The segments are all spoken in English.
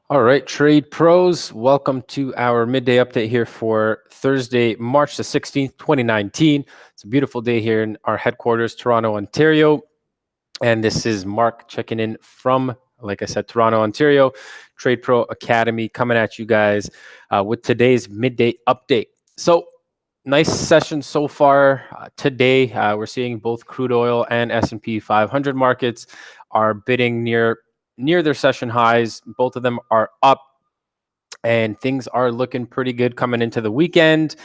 All right, trade pros, welcome to our midday update here for Thursday, March the 16th, 2019. It's a beautiful day here in our headquarters, Toronto, Ontario. And this is Mark checking in from, like I said, Toronto, Ontario, Trade Pro Academy, coming at you guys with today's midday update. So, nice session so far. Today, we're seeing both crude oil and S&P 500 markets are bidding near their session highs. Both of them are up, and things are looking pretty good coming into the weekend.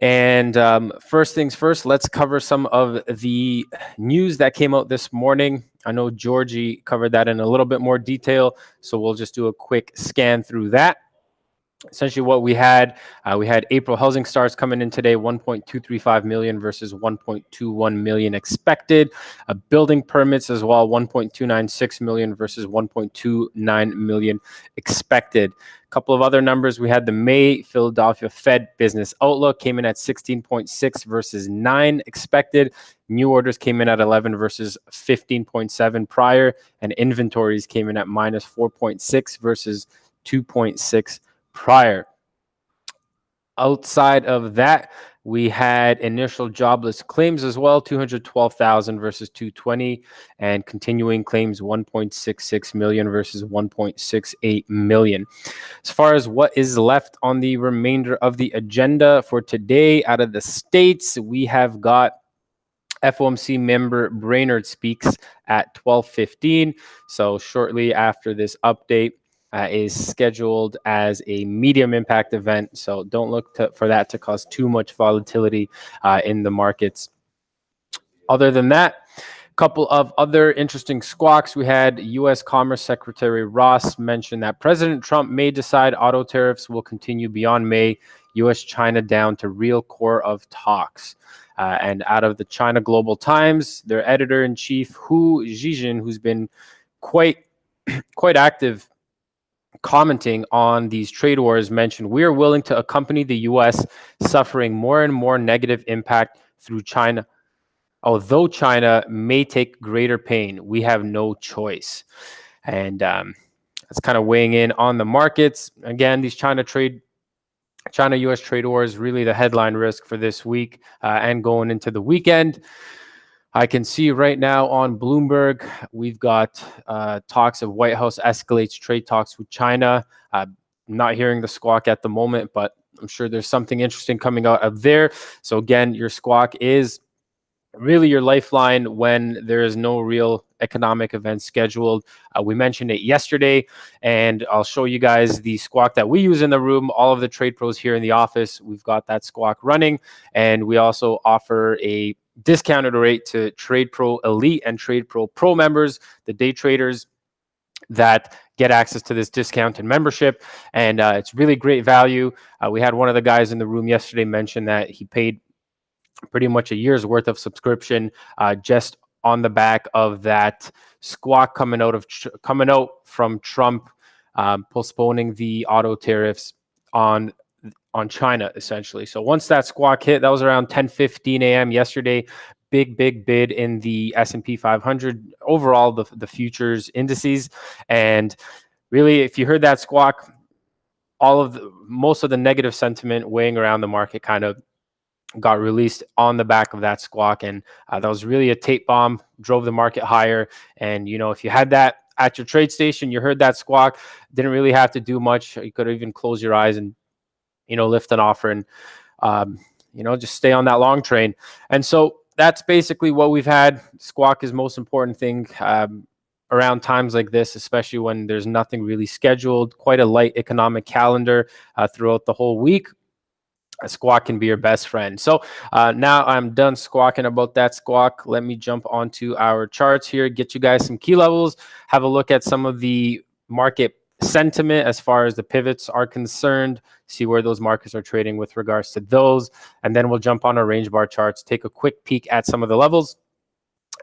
And first things first, let's cover some of the news that came out this morning. I know Georgie covered that in a little bit more detail, so we'll just do a quick scan through that. Essentially what we had April housing starts coming in today, 1.235 million versus 1.21 million expected. Building permits as well, 1.296 million versus 1.29 million expected. A couple of other numbers. We had the May Philadelphia Fed business outlook came in at 16.6 versus 9 expected. New orders came in at 11 versus 15.7 prior, and inventories came in at minus 4.6 versus 2.6 prior. Outside of that, we had initial jobless claims as well, 212,000 versus 220, and continuing claims 1.66 million versus 1.68 million. As far as what is left on the remainder of the agenda for today, out of the states, we have got FOMC member Brainerd speaks at 12:15. So shortly after this update, is scheduled as a medium impact event. So don't look for that to cause too much volatility in the markets. Other than that, a couple of other interesting squawks. We had U.S. Commerce Secretary Ross mention that President Trump may decide auto tariffs will continue beyond May, U.S.-China down to real core of talks. And out of the China Global Times, their editor-in-chief, Hu Zhijin, who's been quite active commenting on these trade wars, mentioned, "We are willing to accompany the U.S. suffering more and more negative impact through China. Although China may take greater pain, we have no choice." And that's kind of weighing in on the markets. Again, these China-U.S. trade wars, really the headline risk for this week and going into the weekend. I can see right now on Bloomberg, we've got talks of White House escalates trade talks with China. Not hearing the squawk at the moment, but I'm sure there's something interesting coming out of there. So again, your squawk is really your lifeline when there is no real economic event scheduled. We mentioned it yesterday, and I'll show you guys the squawk that we use in the room. All of the trade pros here in the office, we've got that squawk running, and we also offer a discounted rate to Trade Pro Elite and Trade Pro Pro members, the day traders that get access to this discounted membership. And it's really great value. We had one of the guys in the room yesterday mention that he paid pretty much a year's worth of subscription just on the back of that squawk coming out from Trump postponing the auto tariffs on China, essentially. So once that squawk hit, that was around 10:15 a.m. yesterday. Big bid in the S&P 500, overall the futures indices. And really, if you heard that squawk, most of the negative sentiment weighing around the market kind of got released on the back of that squawk. And that was really a tape bomb, drove the market higher. And, if you had that at your trade station, you heard that squawk, didn't really have to do much. You could even close your eyes and, lift an offer and, just stay on that long train. And so that's basically what we've had. Squawk is most important thing around times like this, especially when there's nothing really scheduled, quite a light economic calendar throughout the whole week. A squawk can be your best friend. So now I'm done squawking about that squawk. Let me jump onto our charts here, get you guys some key levels, have a look at some of the market sentiment as far as the pivots are concerned, see where those markets are trading with regards to those. And then we'll jump on our range bar charts, take a quick peek at some of the levels,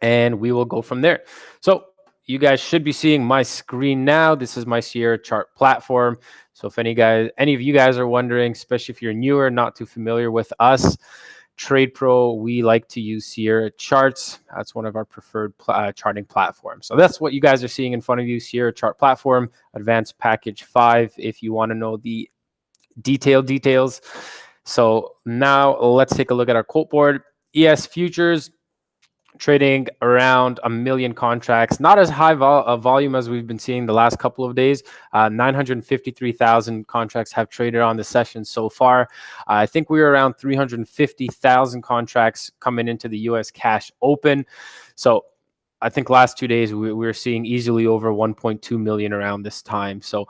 and we will go from there. So you guys should be seeing my screen now. This is my Sierra chart platform. So if any of you guys are wondering, especially if you're newer, not too familiar with us, TradePro, we like to use Sierra Charts. That's one of our preferred charting platforms. So that's what you guys are seeing in front of you, Sierra Chart Platform, Advanced Package 5, if you want to know the details. So now let's take a look at our quote board. ES futures trading around 1 million contracts, not as high volume as we've been seeing the last couple of days. 953,000 contracts have traded on the session so far. I think we were around 350,000 contracts coming into the US cash open. So I think last 2 days we were seeing easily over 1.2 million around this time. So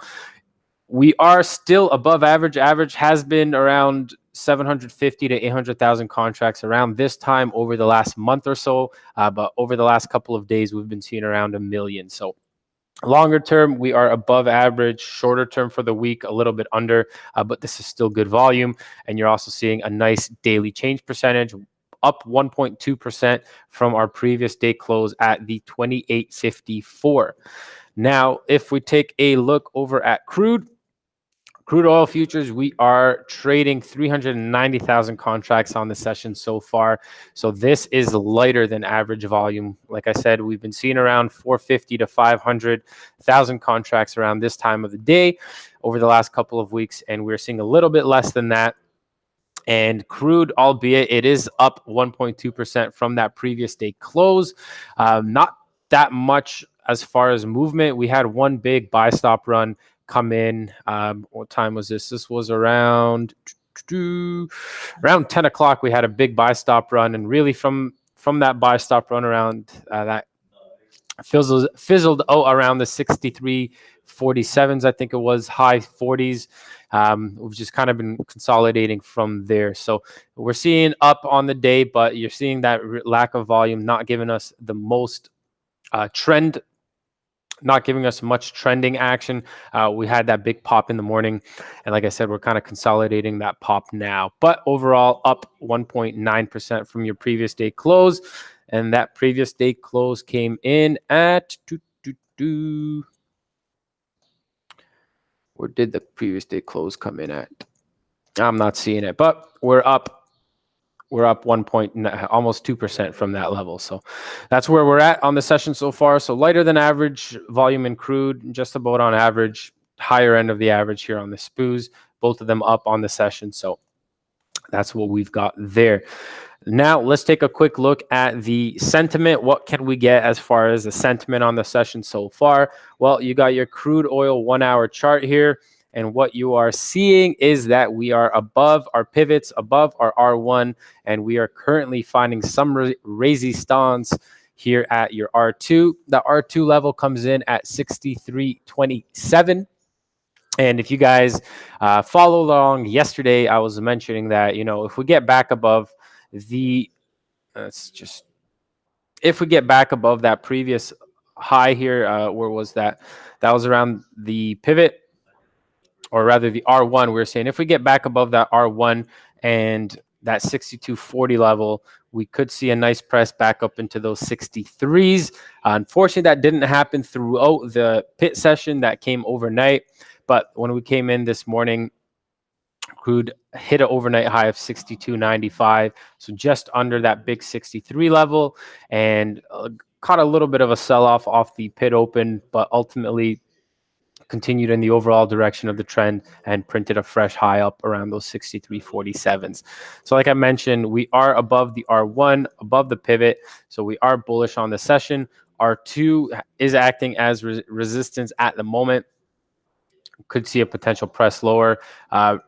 we are still above average. Average has been around 750 to 800,000 contracts around this time over the last month or so. But over the last couple of days, we've been seeing around 1 million. So longer term, we are above average. Shorter term for the week, a little bit under, but this is still good volume. And you're also seeing a nice daily change percentage, up 1.2% from our previous day close at the 28.54. Now, if we take a look over at crude oil futures, we are trading 390,000 contracts on the session so far. So this is lighter than average volume. Like I said, we've been seeing around 450 to 500,000 contracts around this time of the day over the last couple of weeks, and we're seeing a little bit less than that. And crude, albeit it is up 1.2% from that previous day close, not that much as far as movement. We had one big buy stop run come in. What time was this? This was around 10 o'clock. We had a big buy stop run, and really from that buy stop run around that fizzled out around the 63.47s, I think it was, high 40s. We've just kind of been consolidating from there. So we're seeing up on the day, but you're seeing that lack of volume not giving us the most trend, not giving us much trending action. We had that big pop in the morning, and like I said, we're kind of consolidating that pop now. But overall, up 1.9% from your previous day close, and that previous day close came in at where did the previous day close come in at? I'm not seeing it, but we're up. We're up almost 2% from that level. So that's where we're at on the session so far. So lighter than average volume in crude, just about on average, higher end of the average here on the SPUs, both of them up on the session. So that's what we've got there. Now let's take a quick look at the sentiment. What can we get as far as the sentiment on the session so far? Well, you got your crude oil 1 hour chart here. And what you are seeing is that we are above our pivots, above our R1, and we are currently finding some resistance here at your R2. The R2 level comes in at 63.27. And if you guys follow along, yesterday I was mentioning that, if we get back above if we get back above that previous high here, where was that? That was around the pivot, or rather the R1. We were saying if we get back above that R1 and that 62.40 level, we could see a nice press back up into those 63s. Unfortunately, that didn't happen throughout the pit session. That came overnight. But when we came in this morning, crude hit an overnight high of 62.95, so just under that big 63 level, and caught a little bit of a sell-off off the pit open, but ultimately continued in the overall direction of the trend and printed a fresh high up around those 63.47s. So like I mentioned, we are above the R1, above the pivot, so we are bullish on the session. R2 is acting as resistance at the moment. Could see a potential press lower.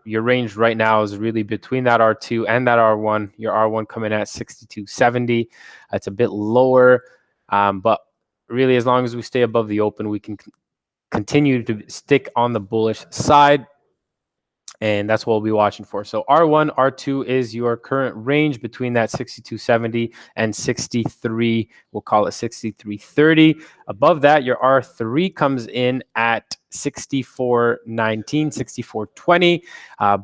Your range right now is really between that R2 and that R1. Your R1 coming at 62.70. It's a bit lower, but really as long as we stay above the open, we can continue to stick on the bullish side, and that's what we'll be watching for. So R1, R2 is your current range between that 62.70 and 63. We'll call it 63.30. Above that, your R3 comes in at 64.19, 64.20.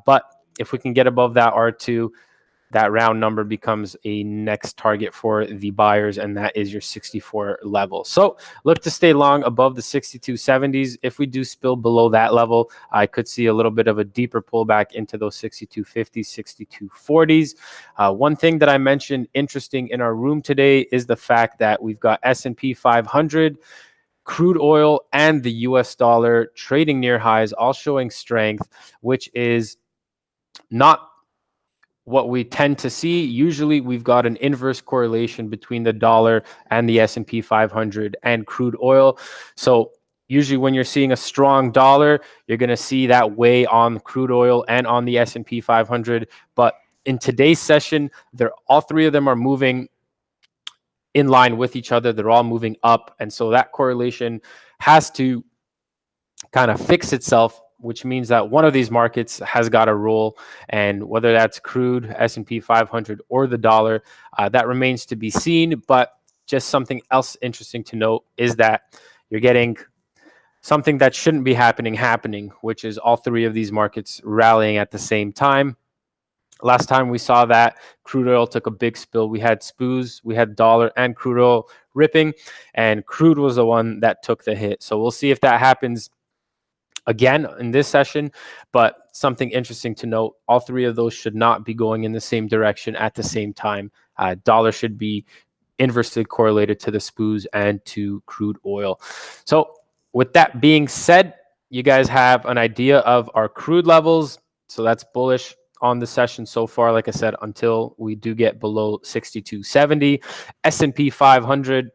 But if we can get above that R2, that round number becomes a next target for the buyers, and that is your 64 level. So look to stay long above the 62.70s. If we do spill below that level, I could see a little bit of a deeper pullback into those 62.50s, 62.40s. One thing that I mentioned interesting in our room today is the fact that we've got S&P 500, crude oil, and the US dollar trading near highs, all showing strength, which is not what we tend to see. Usually we've got an inverse correlation between the dollar and the S&P 500 and crude oil. So usually when you're seeing a strong dollar, you're going to see that weigh on crude oil and on the S&P 500. But in today's session, all three of them are moving in line with each other. They're all moving up. And so that correlation has to kind of fix itself, which means that one of these markets has got to roll, and whether that's crude, S&P 500, or the dollar, that remains to be seen. But just something else interesting to note is that you're getting something that shouldn't be happening, which is all three of these markets rallying at the same time. Last time we saw that, crude oil took a big spill. We had SPOOs, we had dollar and crude oil ripping, and crude was the one that took the hit. So we'll see if that happens again in this session. But something interesting to note, all three of those should not be going in the same direction at the same time. Dollar should be inversely correlated to the SPOOs and to crude oil. So with that being said, you guys have an idea of our crude levels. So that's bullish on the session so far, like I said, until we do get below 62.70. S&P 500,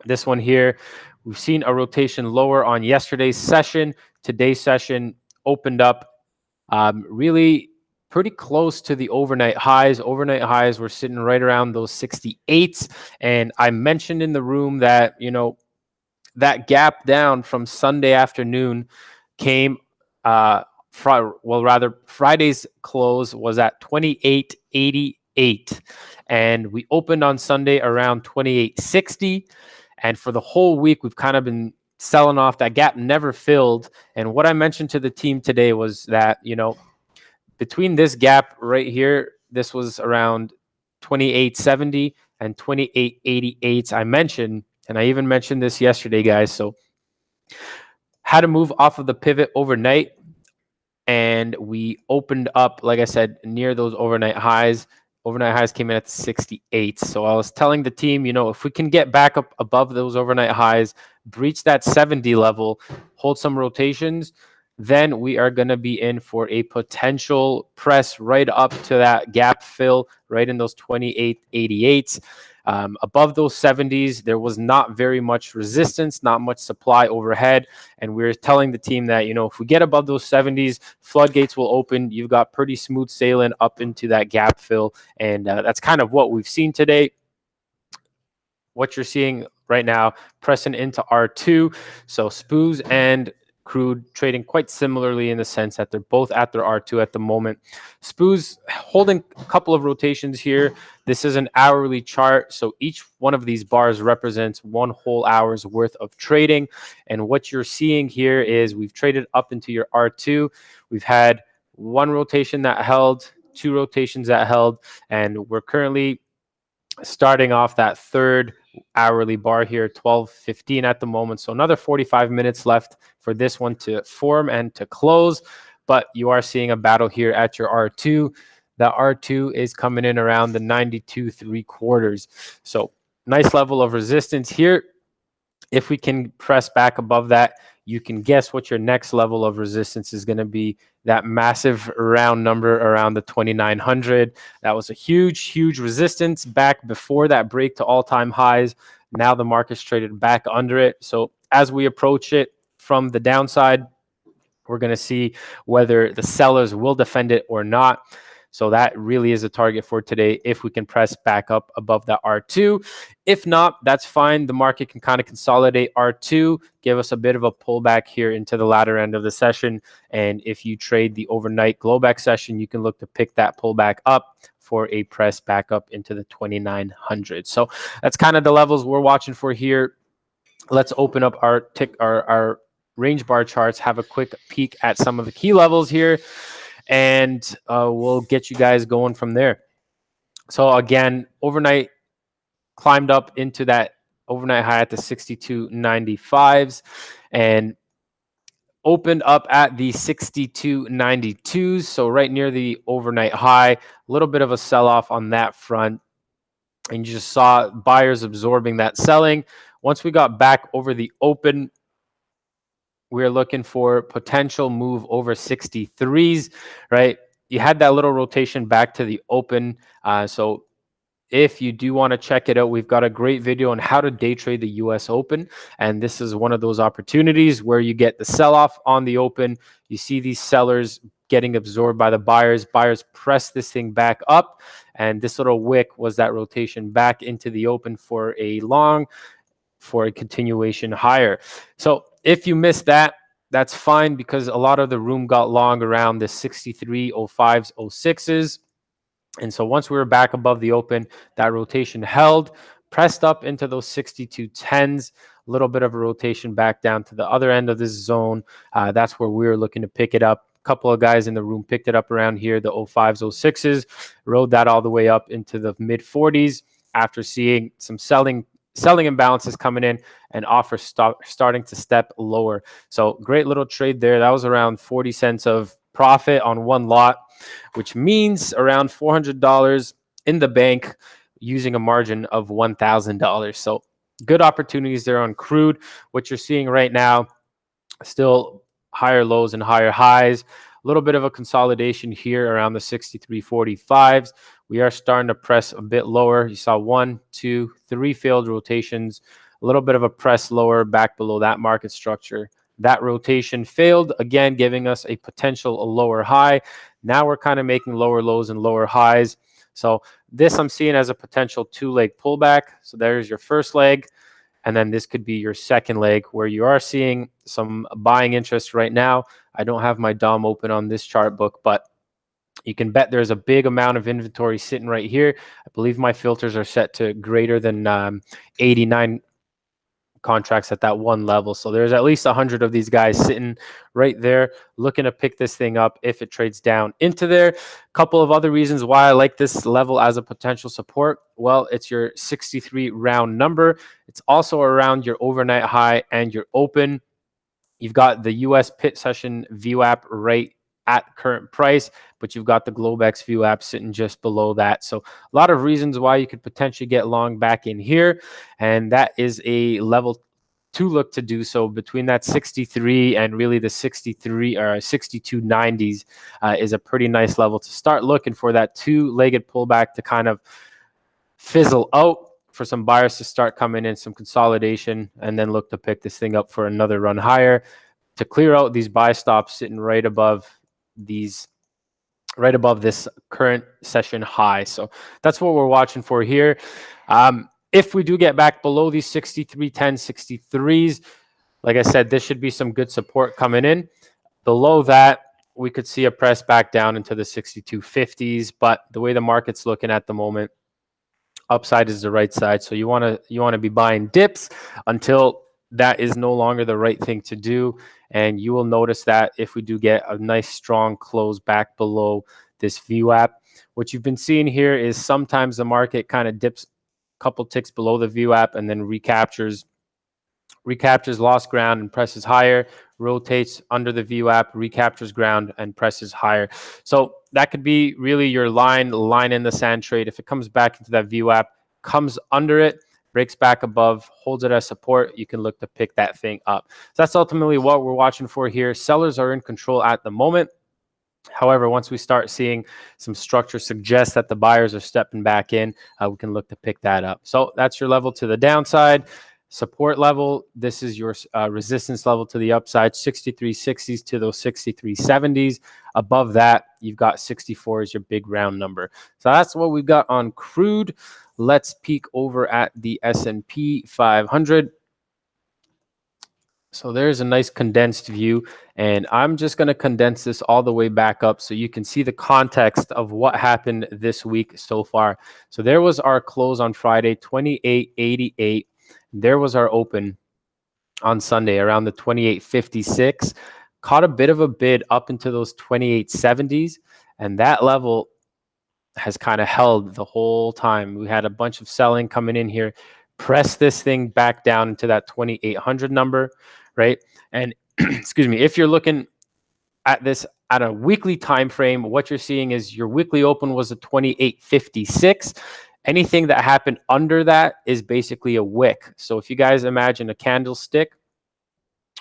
this one here, we've seen a rotation lower on yesterday's session. Today's session opened up really pretty close to the overnight highs. Overnight highs were sitting right around those 68s. And I mentioned in the room that, that gap down from Sunday afternoon came, Friday's close was at 28.88. And we opened on Sunday around 28.60. And for the whole week, we've kind of been selling off. That gap never filled. And what I mentioned to the team today was that, between this gap right here, this was around 28.70 and 28.88. I mentioned, and I even mentioned this yesterday, guys. So had to move off of the pivot overnight, and we opened up, like I said, near those overnight highs. Overnight highs came in at 68. So I was telling the team, if we can get back up above those overnight highs, breach that 70 level, hold some rotations, then we are going to be in for a potential press right up to that gap fill right in those 28.88s. Above those 70s, there was not very much resistance, not much supply overhead. And we were telling the team that, if we get above those 70s, floodgates will open. You've got pretty smooth sailing up into that gap fill. And that's kind of what we've seen today. What you're seeing right now, pressing into R2. So SPOOs and crude trading quite similarly in the sense that they're both at their R2 at the moment. SPOOs holding a couple of rotations here. This is an hourly chart, so each one of these bars represents one whole hour's worth of trading. And what you're seeing here is we've traded up into your R2. We've had one rotation that held, two rotations that held, and we're currently starting off that third hourly bar here, 12:15 at the moment. So another 45 minutes left for this one to form and to close. But you are seeing a battle here at your R2. That R2 is coming in around the 92.75. So nice level of resistance here. If we can press back above that, you can guess what your next level of resistance is going to be. That massive round number around the 2,900. That was a huge resistance back before that break to all-time highs. Now the market's traded back under it. So as we approach it from the downside, we're going to see whether the sellers will defend it or not. So that really is a target for today if we can press back up above that R2. If not, that's fine. The market can kind of consolidate R2, give us a bit of a pullback here into the latter end of the session. And if you trade the overnight glowback session, you can look to pick that pullback up for a press back up into the 2,900. So that's kind of the levels we're watching for here. Let's open up our range bar charts, have a quick peek at some of the key levels here, and we'll get you guys going from there. So again, overnight climbed up into that overnight high at the 62.95s and opened up at the 62.92s. So right near the overnight high, a little bit of a sell off on that front. And you just saw buyers absorbing that selling. Once we got back over the open, we're looking for potential move over 63s, right? You had that little rotation back to the open. So if you do want to check it out, we've got a great video on how to day trade the US Open. And this is one of those opportunities where you get the sell off on the open. You see these sellers getting absorbed by the buyers. Buyers press this thing back up. And this little wick was that rotation back into the open for a long, for a continuation higher. So if you missed that, that's fine because a lot of the room got long around the 63, 05s, 06s. And so once we were back above the open, that rotation held, pressed up into those 62.10s, a little bit of a rotation back down to the other end of this zone. That's where we were looking to pick it up. A couple of guys in the room picked it up around here, the 05s, 06s, rode that all the way up into the mid 40s after seeing some selling imbalances coming in and offers starting to step lower. So great little trade there. That was around 40 cents of profit on one lot, which means around $400 in the bank using a margin of $1,000. So good opportunities there on crude. What you're seeing right now, still higher lows and higher highs. A little bit of a consolidation here around the 63.45s. We are starting to press a bit lower. You saw 1, 2, 3 failed rotations. A little bit of a press lower back below that market structure. That rotation failed, again, giving us a potential lower high. Now we're kind of making lower lows and lower highs. So this I'm seeing as a potential 2-leg pullback. So there's your first leg. And then this could be your second leg where you are seeing some buying interest right now. I don't have my DOM open on this chart book, but you can bet there's a big amount of inventory sitting right here. I believe my filters are set to greater than 89 contracts at that one level. So there's at least 100 of these guys sitting right there looking to pick this thing up if it trades down into there. A couple of other reasons why I like this level as a potential support. Well, it's your 63 round number. It's also around your overnight high and your open. You've got the US pit session VWAP right at current price, but you've got the Globex VWAP sitting just below that. So a lot of reasons why you could potentially get long back in here. And that is a level to look to do so between that 63 and really the 63 or 62.90s is a pretty nice level to start looking for that two-legged pullback to kind of fizzle out, for some buyers to start coming in, some consolidation, and then look to pick this thing up for another run higher to clear out these buy stops sitting right above this current session high. So that's what we're watching for here. If we do get back below these 63.10, 63s, like I said, this should be some good support coming in. Below that, we could see a press back down into the 62.50s, but the way the market's looking at the moment, upside is the right side. So you want to be buying dips until that is no longer the right thing to do. And you will notice that if we do get a nice strong close back below this VWAP, what you've been seeing here is sometimes the market kind of dips a couple ticks below the VWAP and then recaptures lost ground and presses higher, rotates under the VWAP, recaptures ground and presses higher. So that could be really your line in the sand trade. If it comes back into that VWAP, comes under it, breaks back above, holds it as support, you can look to pick that thing up. So that's ultimately what we're watching for here. Sellers are in control at the moment. However, once we start seeing some structure suggest that the buyers are stepping back in, we can look to pick that up. So that's your level to the downside. Support level, this is your resistance level to the upside, 63.60s to those 63.70s. Above that, you've got 64 as your big round number. So that's what we've got on crude. Let's peek over at the S&P 500. So there's a nice condensed view, and I'm just going to condense this all the way back up so you can see the context of what happened this week so far. So there was our close on Friday, 28.88. There was our open on Sunday around the 28.56. Caught a bit of a bid up into those 28.70s, and that level has kind of held the whole time. We had a bunch of selling coming in here, press this thing back down into that 2,800 number, right? And excuse me, if you're looking at this at a weekly time frame, what you're seeing is your weekly open was a 28.56. Anything that happened under that is basically a wick. So if you guys imagine a candlestick,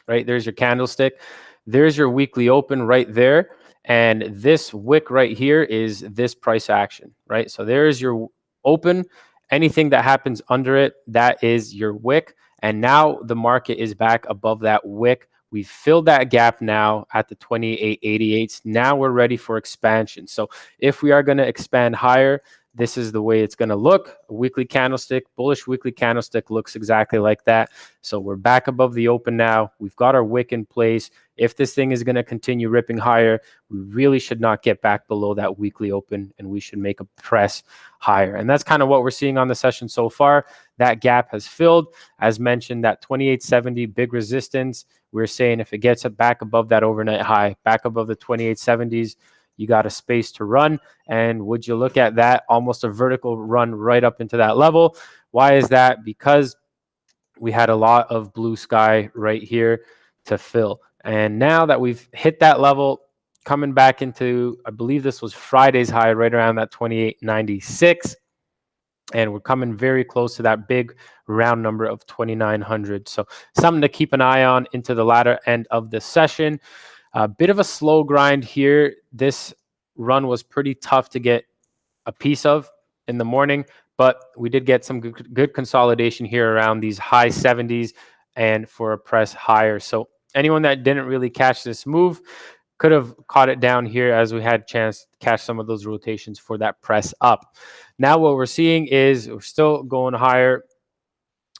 right? There's your candlestick. There's your weekly open right there. And this wick right here is this price action, right? So there's your open. Anything that happens under it, that is your wick. And now the market is back above that wick. We've filled that gap now at the 28.88. Now we're ready for expansion. So if we are going to expand higher, this is the way it's going to look. A weekly candlestick, bullish weekly candlestick looks exactly like that. So we're back above the open now. We've got our wick in place. If this thing is going to continue ripping higher, we really should not get back below that weekly open, and we should make a press higher. And that's kind of what we're seeing on the session so far. That gap has filled. As mentioned, that 2870 big resistance, we're saying if it gets it back above that overnight high, back above the 2870s, you got a space to run. And would you look at that, almost a vertical run right up into that level? Why is that? Because we had a lot of blue sky right here to fill. And now that we've hit that level, coming back into, I believe this was Friday's high, right around that 28.96. And we're coming very close to that big round number of 2,900. So something to keep an eye on into the latter end of the session. A bit of a slow grind here. This run was pretty tough to get a piece of in the morning, but we did get some good consolidation here around these high 70s and for a press higher. So anyone that didn't really catch this move could have caught it down here, as we had a chance to catch some of those rotations for that press up. Now what we're seeing is we're still going higher.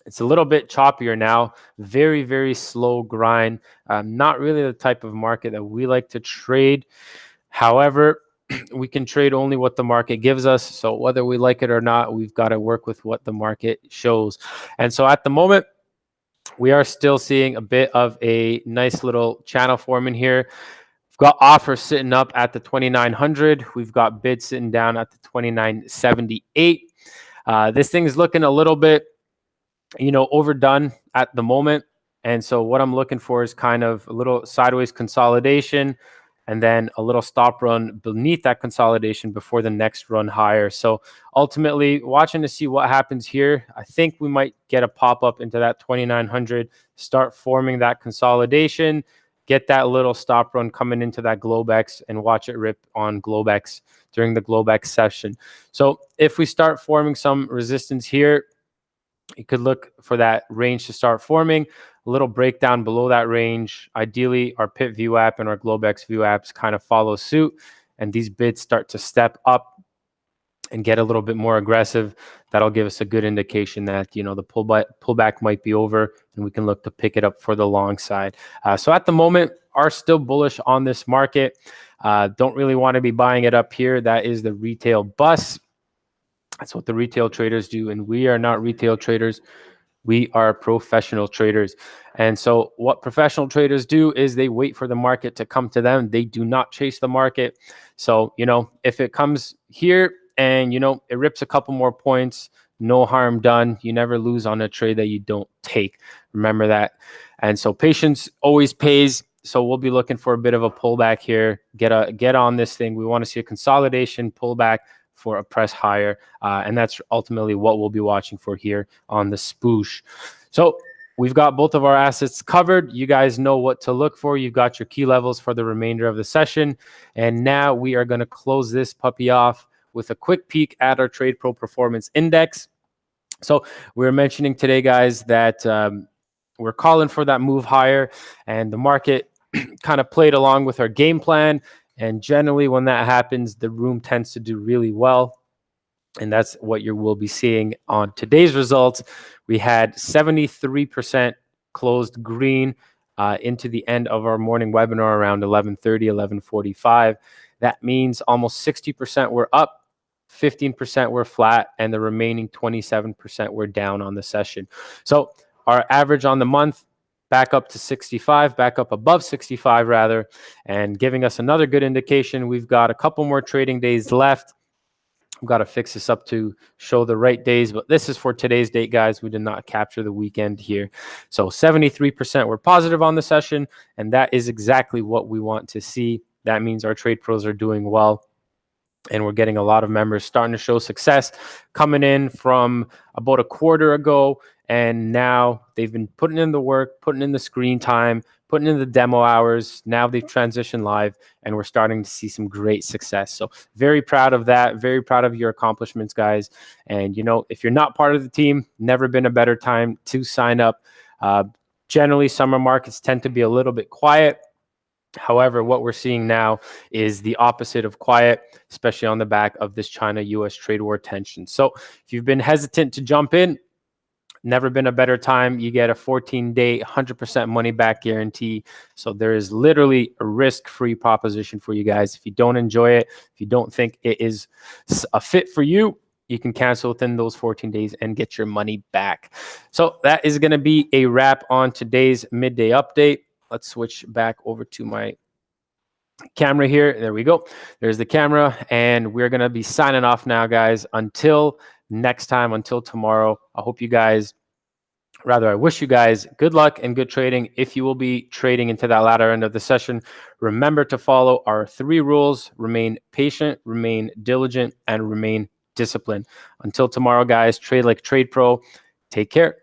It's a little bit choppier now, very, very slow grind. Not really the type of market that we like to trade. However, we can trade only what the market gives us. So whether we like it or not, we've got to work with what the market shows. And so at the moment, we are still seeing a bit of a nice little channel forming here. We've got offers sitting up at the 2,900. We've got bids sitting down at the 2,978. This thing is looking a little bit, overdone at the moment. And so what I'm looking for is kind of a little sideways consolidation and then a little stop run beneath that consolidation before the next run higher. So ultimately, watching to see what happens here. I think we might get a pop-up into that 2,900, start forming that consolidation, get that little stop run coming into that Globex, and watch it rip on Globex during the Globex session. So if we start forming some resistance here, you could look for that range to start forming. A little breakdown below that range. Ideally, our Pit View app and our Globex View apps kind of follow suit, and these bids start to step up and get a little bit more aggressive. That'll give us a good indication that the pullback might be over, and we can look to pick it up for the long side. So at the moment, are still bullish on this market. Don't really want to be buying it up here. That is the retail bus. That's what the retail traders do, and we are not retail traders. We are professional traders. And so what professional traders do is they wait for the market to come to them. They do not chase the market. So, if it comes here and, it rips a couple more points, no harm done. You never lose on a trade that you don't take. Remember that. And so patience always pays. So we'll be looking for a bit of a pullback here. Get on this thing. We want to see a consolidation pullback for a press higher. And that's ultimately what we'll be watching for here on the spoosh. So we've got both of our assets covered. You guys know what to look for. You've got your key levels for the remainder of the session. And now we are going to close this puppy off with a quick peek at our TRADEPRO Performance Index. So we were mentioning today, guys, that we're calling for that move higher, and the market kind of played along with our game plan. And generally, when that happens, the room tends to do really well. And that's what you will be seeing on today's results. We had 73% closed green into the end of our morning webinar around 11:30, 11:45. That means almost 60% were up, 15% were flat, and the remaining 27% were down on the session. So our average on the month, back up to 65, back up above 65 rather, and giving us another good indication. We've got a couple more trading days left. I've got to fix this up to show the right days, but this is for today's date, guys. We did not capture the weekend here. So 73% were positive on the session, and that is exactly what we want to see. That means our trade pros are doing well, and we're getting a lot of members starting to show success, coming in from about a quarter ago, and now they've been putting in the work, putting in the screen time, putting in the demo hours. Now they've transitioned live, and we're starting to see some great success. So very proud of that. Very proud of your accomplishments, guys. And, you know, if you're not part of the team, never been a better time to sign up. Generally, summer markets tend to be a little bit quiet. However, what we're seeing now is the opposite of quiet, especially on the back of this China-US trade war tension. So if you've been hesitant to jump in, never been a better time. You get a 14-day, 100% money back guarantee. So there is literally a risk-free proposition for you guys. If you don't enjoy it, if you don't think it is a fit for you, you can cancel within those 14 days and get your money back. So that is going to be a wrap on today's midday update. Let's switch back over to my camera here. There we go. There's the camera, and we're going to be signing off now, guys. Until next time, until tomorrow, I wish you guys good luck and good trading. If you will be trading into that latter end of the session, remember to follow our 3 rules: remain patient, remain diligent, and remain disciplined. Until tomorrow, guys, trade like Trade Pro. Take care.